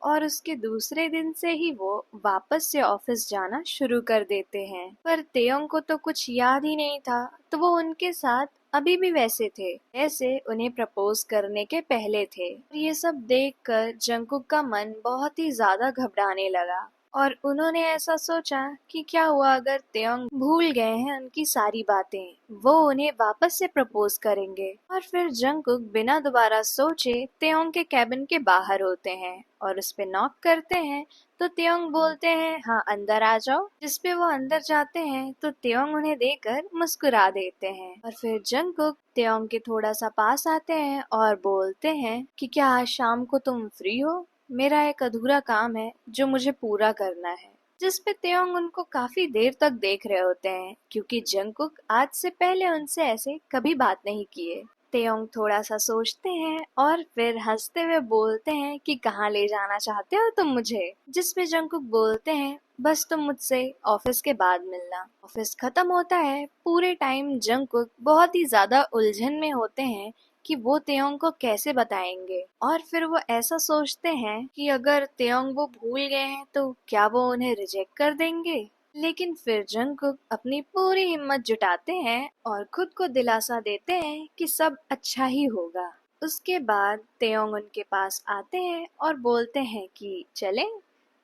और उसके दूसरे दिन से ही वो वापस से ऑफिस जाना शुरू कर देते हैं। पर तेयोंग को तो कुछ याद ही नहीं था, तो वो उनके साथ अभी भी वैसे थे जैसे उन्हें प्रपोज करने के पहले थे। ये सब देखकर जंगकुक का मन बहुत ही ज्यादा घबराने लगा और उन्होंने ऐसा सोचा कि क्या हुआ अगर तेयोंग भूल गए हैं उनकी सारी बातें, वो उन्हें वापस से प्रपोज करेंगे। और फिर जंगकुक बिना दोबारा सोचे तेयोंग के कैबिन के बाहर होते हैं और उस पे नॉक करते हैं। तो तेयोंग बोलते हैं हाँ अंदर आ जाओ, जिसपे वो अंदर जाते हैं तो तेयोंग उन्हें देखकर मुस्कुरा देते हैं। और फिर जंगकुक तेयोंग के थोड़ा सा पास आते हैं और बोलते हैं कि क्या आज शाम को तुम फ्री हो, मेरा एक अधूरा काम है जो मुझे पूरा करना है। जिस पे तेयोंग उनको काफी देर तक देख रहे होते हैं क्योंकि जंगकुक आज से पहले उनसे ऐसे कभी बात नहीं किए। तेयोंग थोड़ा सा सोचते हैं और फिर हंसते हुए बोलते हैं कि कहाँ ले जाना चाहते हो तुम मुझे। जिस पे जंगकुक बोलते हैं बस तुम मुझसे ऑफिस के बाद मिलना। ऑफिस खत्म होता है। पूरे टाइम जंगकुक बहुत ही ज्यादा उलझन में होते हैं कि वो तेयोंग को कैसे बताएंगे। और फिर वो ऐसा सोचते हैं कि अगर तेयोंग वो भूल गए हैं तो क्या वो उन्हें रिजेक्ट कर देंगे। लेकिन फिर जंगकुक अपनी पूरी हिम्मत जुटाते हैं और खुद को दिलासा देते हैं कि सब अच्छा ही होगा। उसके बाद तेयोंग उनके पास आते हैं और बोलते हैं कि चलें,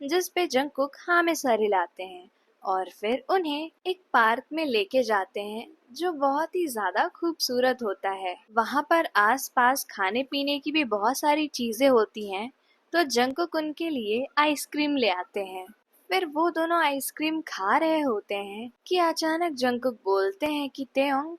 जिस पे जंगकुक हाँ में सर हिलाते हैं और फिर उन्हें एक पार्क में लेके जाते हैं जो बहुत ही ज्यादा खूबसूरत होता है। वहाँ पर आसपास खाने पीने की भी बहुत सारी चीजें होती हैं, तो जंगकुक उनके लिए आइसक्रीम ले आते हैं। फिर वो दोनों आइसक्रीम खा रहे होते हैं कि अचानक जंगकुक बोलते हैं कि तेयोंग,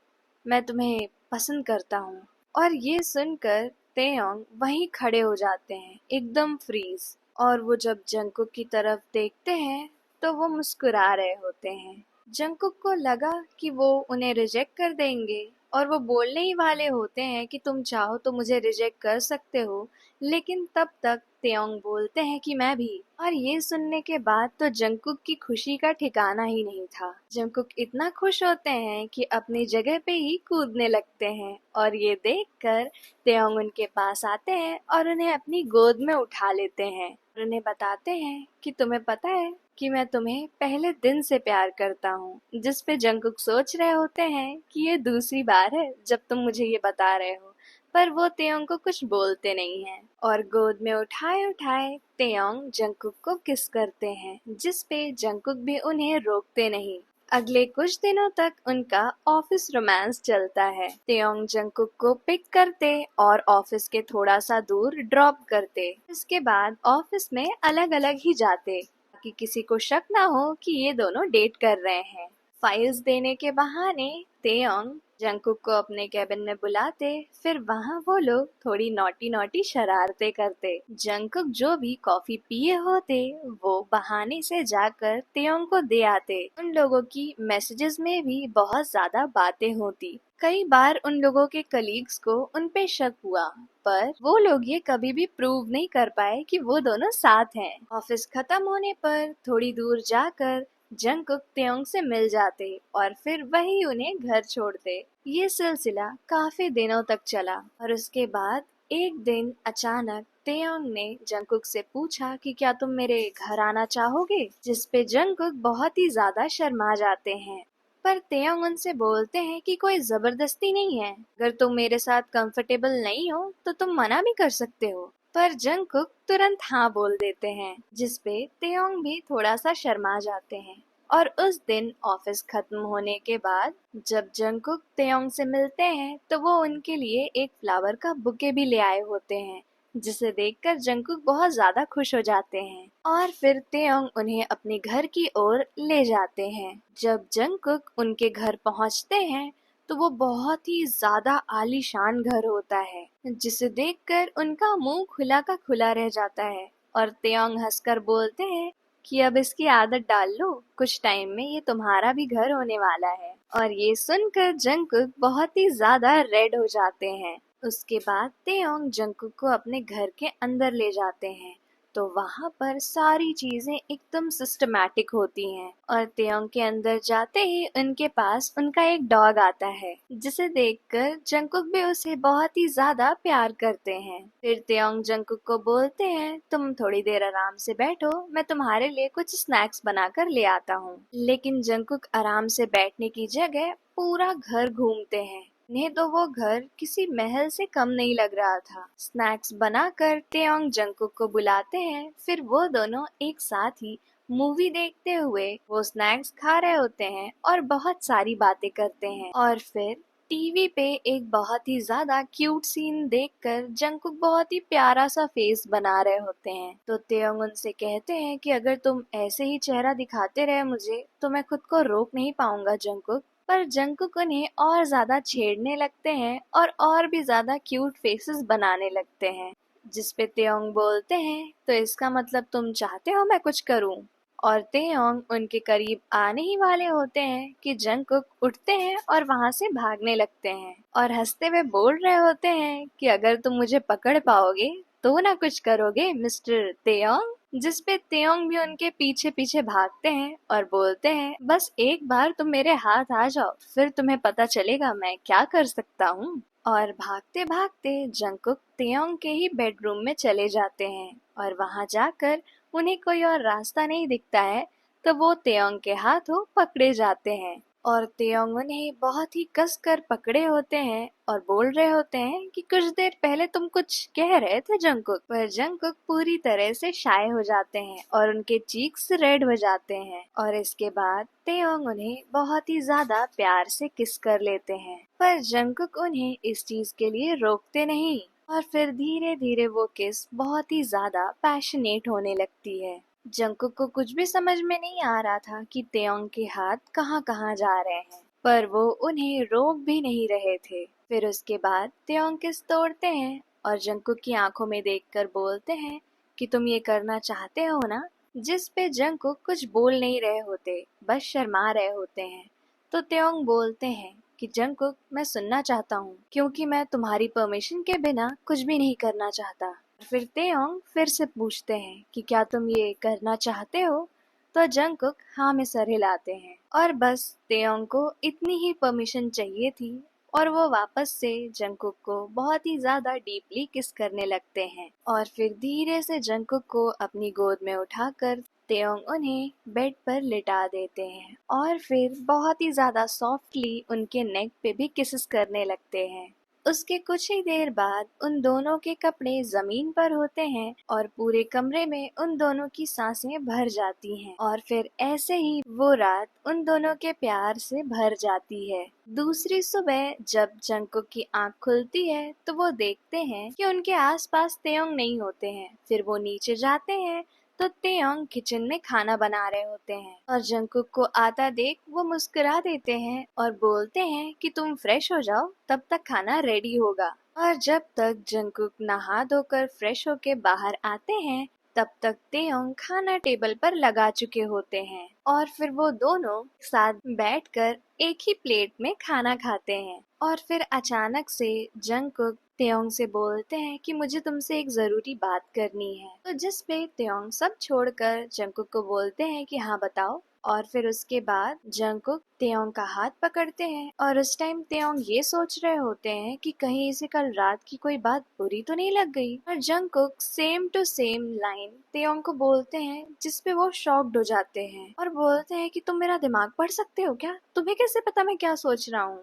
मैं तुम्हें पसंद करता हूँ। और ये सुनकर तेयोंग वहीं खड़े हो जाते हैं एकदम फ्रीज। और वो जब जंगकुक की तरफ देखते हैं तो वो मुस्कुरा रहे होते हैं। जंगकुक को लगा कि वो उन्हें रिजेक्ट कर देंगे और वो बोलने ही वाले होते हैं कि तुम चाहो तो मुझे रिजेक्ट कर सकते हो, लेकिन तब तक तेयोंग बोलते हैं कि मैं भी। और ये सुनने के बाद तो जंगकुक की खुशी का ठिकाना ही नहीं था। जंगकुक इतना खुश होते हैं कि अपनी जगह पे ही कूदने लगते हैं और ये देखकर तेयोंग उनके पास आते हैं और उन्हें अपनी गोद में उठा लेते हैं और उन्हें बताते हैं कि तुम्हें पता है कि मैं तुम्हें पहले दिन से प्यार करता हूँ। जिस पे जंगकुक सोच रहे होते हैं कि ये दूसरी बार है जब तुम मुझे ये बता रहे हो, पर वो तेयोंग को कुछ बोलते नहीं हैं और गोद में उठाए उठाए तेयोंग जंगकुक को किस करते हैं, जिस पे जंगकुक भी उन्हें रोकते नहीं। अगले कुछ दिनों तक उनका ऑफिस रोमांस चलता है। तेयोंग जंगकुक को पिक करते और ऑफिस के थोड़ा सा दूर ड्रॉप करते। इसके बाद ऑफिस में अलग अलग ही जाते ताकि किसी को शक ना हो कि ये दोनों डेट कर रहे हैं। फाइल्स देने के बहाने तेयोंग जंगकुक को अपने केबिन में बुलाते, फिर वहाँ वो लोग थोड़ी नॉटी नॉटी शरारतें करते। जंगकुक जो भी कॉफी पिए होते वो बहाने से जाकर तेयोंग को दे आते। उन लोगों की मैसेजेस में भी बहुत ज्यादा बातें होती। कई बार उन लोगों के कलीग्स को उन पे शक हुआ, पर वो लोग ये कभी भी प्रूव नहीं कर पाए कि वो दोनों साथ हैं। ऑफिस खत्म होने पर थोड़ी दूर जाकर जंगकुक तेयोंग से मिल जाते और फिर वही उन्हें घर छोड़ते। ये सिलसिला काफी दिनों तक चला और उसके बाद एक दिन अचानक तेयोंग ने जंगकुक से पूछा कि क्या तुम मेरे घर आना चाहोगे, जिस पे जंगकुक बहुत ही ज्यादा शर्मा जाते हैं। पर तेयोंग उनसे बोलते हैं कि कोई जबरदस्ती नहीं है, अगर तुम मेरे साथ कंफर्टेबल नहीं हो तो तुम मना भी कर सकते हो। पर जंगकुक तुरंत हाँ बोल देते हैं, जिसपे तेयोंग भी थोड़ा सा शर्मा जाते हैं। और उस दिन ऑफिस खत्म होने के बाद जब जंगकुक तेयोंग से मिलते हैं तो वो उनके लिए एक फ्लावर का बुके भी ले आए होते हैं, जिसे देखकर जंगकुक बहुत ज्यादा खुश हो जाते हैं और फिर तेयोंग उन्हें अपने घर की ओर ले जाते हैं। जब जंगकुक उनके घर पहुंचते हैं तो वो बहुत ही ज्यादा आलीशान घर होता है, जिसे देखकर उनका मुंह खुला का खुला रह जाता है और तेयोंग हंसकर बोलते हैं कि अब इसकी आदत डाल लो, कुछ टाइम में ये तुम्हारा भी घर होने वाला है। और ये सुनकर जंगकुक बहुत ही ज्यादा रेड हो जाते हैं। उसके बाद तेयोंग जंगकुक को अपने घर के अंदर ले जाते हैं तो वहाँ पर सारी चीजें एकदम सिस्टमैटिक होती हैं और तेयोंग के अंदर जाते ही उनके पास उनका एक डॉग आता है, जिसे देखकर जंगकुक भी उसे बहुत ही ज्यादा प्यार करते हैं। फिर तेयोंग जंगकुक को बोलते हैं, तुम थोड़ी देर आराम से बैठो, मैं तुम्हारे लिए कुछ स्नैक्स बनाकर ले आता हूँ। लेकिन जंगकुक आराम से बैठने की जगह पूरा घर घूमते हैं। इन्हें तो वो घर किसी महल से कम नहीं लग रहा था। स्नैक्स बनाकर तेयोंग जंगकुक को बुलाते हैं, फिर वो दोनों एक साथ ही मूवी देखते हुए वो स्नैक्स खा रहे होते हैं और बहुत सारी बातें करते हैं। और फिर टीवी पे एक बहुत ही ज्यादा क्यूट सीन देखकर जंगकुक बहुत ही प्यारा सा फेस बना रहे होते हैं। तो तेयोंग उनसे कहते हैं कि अगर तुम ऐसे ही चेहरा दिखाते रहे मुझे तो मैं खुद को रोक नहीं पाऊंगा जंगकुक। पर जंगकुक उन्हें और ज्यादा छेड़ने लगते हैं और भी ज्यादा क्यूट फेसेस बनाने लगते हैं, जिसपे तेयोंग बोलते हैं, तो इसका मतलब तुम चाहते हो मैं कुछ करूं? और तेयोंग उनके करीब आने ही वाले होते हैं कि जंगकुक उठते हैं और वहां से भागने लगते हैं और हंसते हुए बोल रहे होते हैं कि अगर तुम मुझे पकड़ पाओगे तो ना कुछ करोगे मिस्टर तेयोंग। जिसपे तेयोंग भी उनके पीछे पीछे भागते हैं और बोलते हैं, बस एक बार तुम मेरे हाथ आ जाओ, फिर तुम्हें पता चलेगा मैं क्या कर सकता हूँ। और भागते भागते जंगकुक तेयोंग के ही बेडरूम में चले जाते हैं और वहां जाकर उन्हें कोई और रास्ता नहीं दिखता है, तो वो तेयोंग के हाथों पकड़े जाते हैं और तेयोंग उन्हें बहुत ही कस कर पकड़े होते हैं और बोल रहे होते हैं कि कुछ देर पहले तुम कुछ कह रहे थे जंगकुक। पर जंगकुक पूरी तरह से शाय हो जाते हैं और उनके चीक्स रेड हो जाते हैं और इसके बाद तेयोंग उन्हें बहुत ही ज्यादा प्यार से किस कर लेते हैं। पर जंगकुक उन्हें इस चीज के लिए रोकते नहीं और फिर धीरे धीरे वो किस बहुत ही ज्यादा पैशनेट होने लगती है। जंगकुक को कुछ भी समझ में नहीं आ रहा था कि तेयोंग के हाथ कहाँ कहाँ जा रहे हैं, पर वो उन्हें रोक भी नहीं रहे थे। फिर उसके बाद तेयोंग किस तोड़ते हैं और जंगकुक की आंखों में देखकर बोलते हैं कि तुम ये करना चाहते हो ना। जिस पे जंगकुक कुछ बोल नहीं रहे होते, बस शर्मा रहे होते हैं। तो तेयोंग बोलते हैं कि जंगकुक, मैं सुनना चाहता हूँ क्योंकि मैं तुम्हारी परमिशन के बिना कुछ भी नहीं करना चाहता। फिर तेयोंग फिर से पूछते हैं कि क्या तुम ये करना चाहते हो? तो जंगकुक हाँ में सर हिलाते हैं और बस तेयोंग को इतनी ही परमिशन चाहिए थी और वो वापस से जंगकुक को बहुत ही ज्यादा डीपली किस करने लगते हैं और फिर धीरे से जंगकुक को अपनी गोद में उठाकर तेयोंग उन्हें बेड पर लिटा देते हैं और फिर बहुत ही ज्यादा सॉफ्टली उनके नेक पे भी किसेस करने लगते हैं। उसके कुछ ही देर बाद उन दोनों के कपड़े जमीन पर होते हैं और पूरे कमरे में उन दोनों की सांसें भर जाती हैं और फिर ऐसे ही वो रात उन दोनों के प्यार से भर जाती है। दूसरी सुबह जब जंगकुक की आंख खुलती है तो वो देखते हैं कि उनके आसपास तेयोंग नहीं होते हैं। फिर वो नीचे जाते हैं तो तेयोंग किचन में खाना बना रहे होते हैं और जंगकुक को आता देख वो मुस्कुरा देते हैं और बोलते हैं कि तुम फ्रेश हो जाओ, तब तक खाना रेडी होगा। और जब तक जंगकुक नहा धोकर फ्रेश होके बाहर आते हैं तब तक तेयोंग खाना टेबल पर लगा चुके होते हैं और फिर वो दोनों साथ बैठकर एक ही प्लेट में खाना खाते हैं। और फिर अचानक से जंगकुक तेयोंग से बोलते हैं कि मुझे तुमसे एक जरूरी बात करनी है। तो जिस पे तेयोंग सब छोड़कर जंगकुक को बोलते हैं कि हाँ बताओ। और फिर उसके बाद जंगकुक तेयोंग का हाथ पकड़ते हैं और उस टाइम तेयोंग ये सोच रहे होते हैं कि कहीं इसे कल रात की कोई बात बुरी तो नहीं लग गई। और Jungkook same to same line Taeyong को बोलते हैं, जिसपे वो शॉक्ड हो जाते हैं और बोलते हैं कि तुम मेरा दिमाग पढ़ सकते हो क्या? तुम्हें कैसे पता मैं क्या सोच रहा हूँ?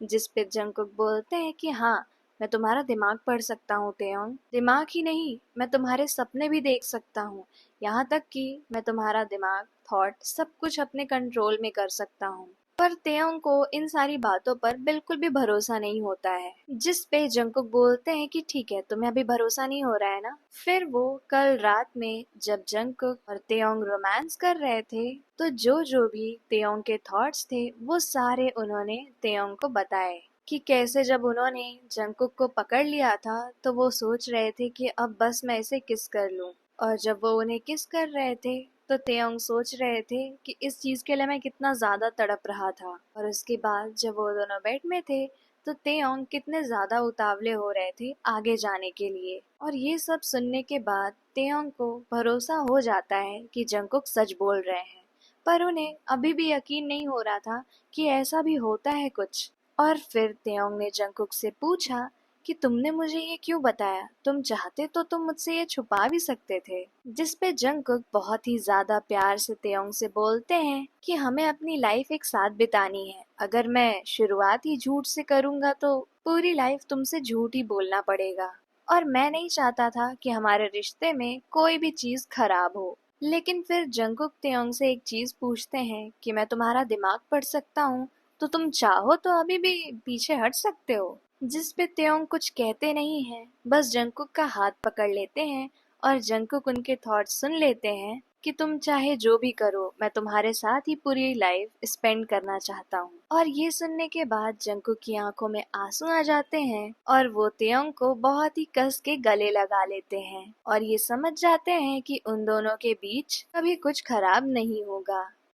जिस पे जंगकुक बोलते हैं कि हाँ, मैं तुम्हारा दिमाग पढ़ सकता हूँ तेयोंग। दिमाग ही नहीं, मैं तुम्हारे सपने भी देख सकता हूँ। यहाँ तक कि मैं तुम्हारा दिमाग, थॉट सब कुछ अपने कंट्रोल में कर सकता हूँ। पर तेयोंग को इन सारी बातों पर बिल्कुल भी भरोसा नहीं होता है। जिस पे जंगकुक बोलते हैं कि ठीक है, तुम्हें अभी भरोसा नहीं हो रहा है ना। फिर वो कल रात में जब जंगकुक और तेयोंग रोमांस कर रहे थे तो जो जो भी तेयोंग के थॉट्स थे वो सारे उन्होंने तेयोंग को बताए कि कैसे जब उन्होंने जंगकुक को पकड़ लिया था तो वो सोच रहे थे कि अब बस मैं इसे किस कर लूं। और जब वो उन्हें किस कर रहे थे तो तेयोंग सोच रहे थे कि इस चीज के लिए मैं कितना ज्यादा तड़प रहा था। और उसके बाद जब वो दोनों बेड में थे तो तेयोंग कितने ज्यादा उतावले हो रहे थे आगे जाने के लिए। और ये सब सुनने के बाद तेयोंग को भरोसा हो जाता है कि जंगकुक सच बोल रहे हैं, पर उन्हें अभी भी यकीन नहीं हो रहा था कि ऐसा भी होता है कुछ। और फिर तेयोंग ने जंगकुक से पूछा कि तुमने मुझे ये क्यों बताया, तुम चाहते तो तुम मुझसे ये छुपा भी सकते थे। जिस पे जंगकुक बहुत ही ज्यादा प्यार से तेयोंग से बोलते हैं कि हमें अपनी लाइफ एक साथ बितानी है, अगर मैं शुरुआत ही झूठ से करूंगा तो पूरी लाइफ तुमसे झूठ ही बोलना पड़ेगा, और मैं नहीं चाहता था कि हमारे रिश्ते में कोई भी चीज खराब हो। लेकिन फिर जंगकुक तेयोंग से एक चीज पूछते हैं कि मैं तुम्हारा दिमाग पढ़ सकता हूँ, तो तुम चाहो तो अभी भी पीछे हट सकते हो। जिस पे तेयोंग कुछ कहते नहीं हैं, बस जंगकुक का हाथ पकड़ लेते हैं और जंगकुक उनके थॉट्स सुन लेते हैं कि तुम चाहे जो भी करो, मैं तुम्हारे साथ ही पूरी लाइफ स्पेंड करना चाहता हूँ। और ये सुनने के बाद जंगकुक की आंखों में आंसू आ जाते हैं और वो तेयोंग को बहुत ही कस के गले लगा लेते हैं और ये समझ जाते हैं कि उन दोनों के बीच कभी कुछ खराब नहीं होगा।